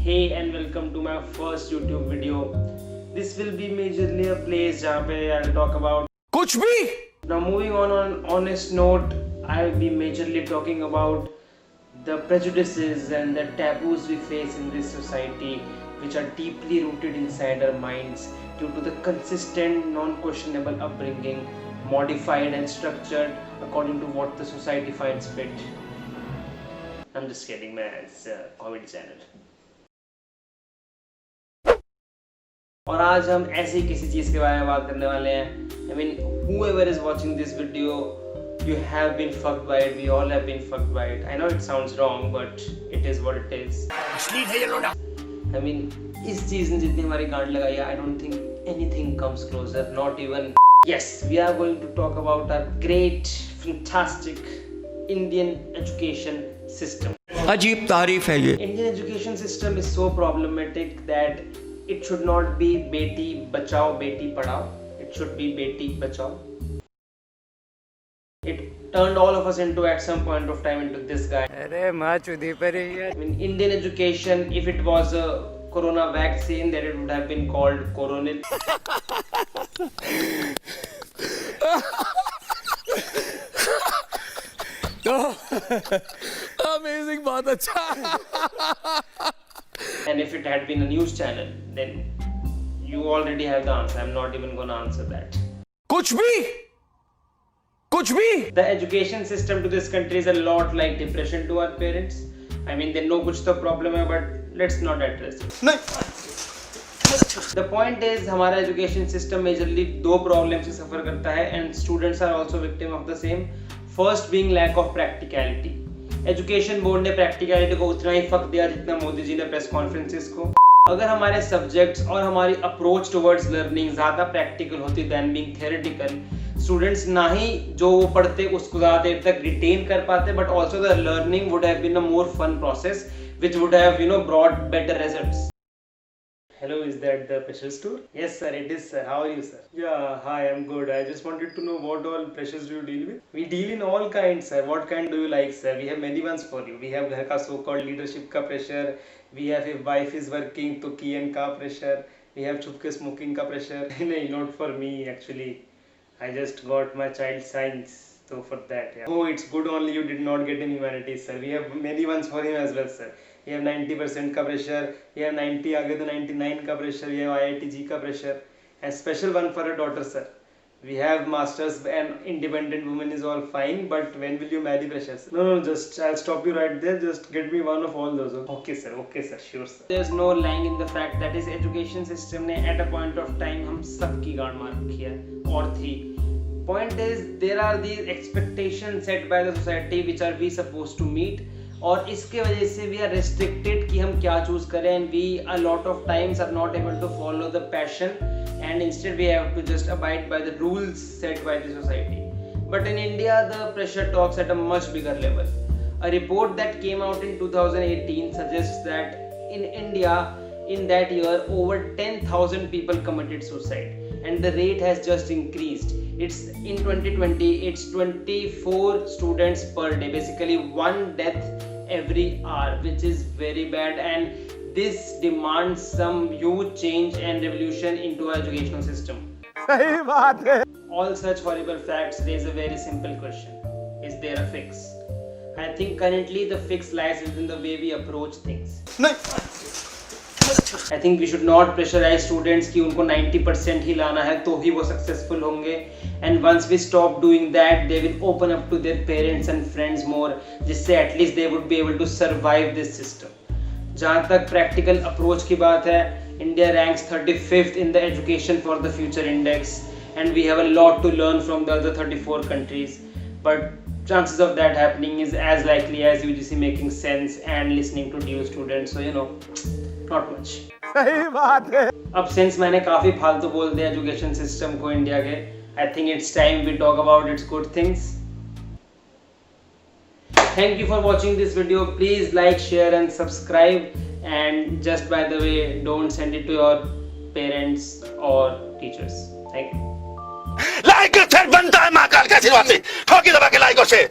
Hey and welcome to my first YouTube video. This will be majorly a place जहाँ पे I'll talk about कुछ भी. Now moving on an honest note, I'll be majorly talking about the prejudices and the taboos we face in this society, which are deeply rooted inside our minds due to the consistent, non-questionable upbringing, modified and structured according to what the society finds fit. I'm just kidding, man. It's a comedy channel. और आज हम ऐसी किसी चीज के बारे में बात करने वाले हैं. I mean, whoever is watching this video, you have been fucked by it. We all have been fucked by it. I know it sounds wrong, but it is what it is. I mean, इस चीज ने जितनी हमारी गांड लगाई है, I don't think anything comes closer. Not even. Yes, we are going to talk about our great, fantastic Indian education system. अजीब तारीफ है ये. Indian education system is so problematic that it should not be beti bachao beti padhao. It should be beti bachao. It turned all of us into at some point of time into this guy. अरे माँ चुदी पर ही है. I mean, Indian education, if it was a corona vaccine, then it would have been called coronil. Amazing, बहुत अच्छा. And if it had been a news channel, then you already have the answer. I'm not even gonna answer that. कुछ भी. कुछ भी. The education system to this country is a lot like depression to our parents. I mean, they know कुछ तो problem है, but let's not address it. नहीं. The point is, हमारा education system majorly दो problems से suffer करता है, and students are also victim of the same. First being lack of practicality. Education board ने प्रैक्टिकलिटी को उतना ही फक दिया जितना मोदी जी ने प्रेस कॉन्फ्रेंसेस को. अगर हमारे सब्जेक्ट्स और हमारी अप्रोच टुवर्ड्स लर्निंग ज्यादा प्रैक्टिकल होती देन बीइंग थ्योरेटिकल, स्टूडेंट्स ना ही जो वो पढ़ते उसको ज्यादा देर तक रिटेन कर पाते, but also the learning would have been a more fun process which would have brought better results. Hello, is that the pressure store? Yes sir, it is sir. How are you sir? Yeah, hi, I'm good. I just wanted to know what all pressures do you deal with? We deal in all kinds sir. What kind do you like sir? We have many ones for you. We have घर का so called leadership का pressure. We have if wife is working तो कियन का pressure. We have छुपके smoking का pressure. नहीं, not for me actually. I just got my child science. So for that, yeah. Oh, it's good only you did not get in humanities sir. We have many ones for him as well sir. ये 90% का pressure, ये 90 आगे तो 99 का pressure, ये IIT जी का pressure, and special one for a daughter sir. We have masters and independent woman is all fine, but when will you marry pressure sir? No, just I'll stop you right there. Just get me one of all those. Okay sir, sure sir. There's no lying in the fact that is education system ने at a point of time हम सबकी गांड मार रखी है और थी. Point is there are these expectations set by the society which are we supposed to meet. और इसके वजह से वी आर रेस्ट्रिक्टेड कि हम क्या चूज करें, and we a lot of times are not able to follow the passion and instead we have to just abide by the rules set by the society. But in India the pressure talks at a much bigger level. A report that came out in 2018 suggests that in India in that year over 10,000 people committed suicide and the rate has just increased. It's in 2020 it's 24 students per day, basically one death every hour, which is very bad, and this demands some huge change and revolution into our educational system. सही बात है. All such horrible facts raise a very simple question: is there a fix? I think currently the fix lies within the way we approach things. नहीं. I think we should not pressurize students कि उनको 90% ही लाना है तो ही वो successful होंगे, and once we stop doing that they will open up to their parents and friends more, जिससे at least they would be able to survive this system. जहाँ तक practical approach की बात है, India ranks 35th in the education for the future index, and we have a lot to learn from the other 34 countries, but chances of that happening is as likely as UGC making sense and listening to DU students, so not much. सही बात है. अब since मैंने काफी फालतू बोल दिया education system को इंडिया के, I think it's time we talk about its good things. Thank you for watching this video. Please like, share and subscribe, and just by the way don't send it to your parents और teachers. Thank you. Like फिर बनता है महाकाल के आशीर्वाद से. ठोकी दबा के लाइक और शेयर.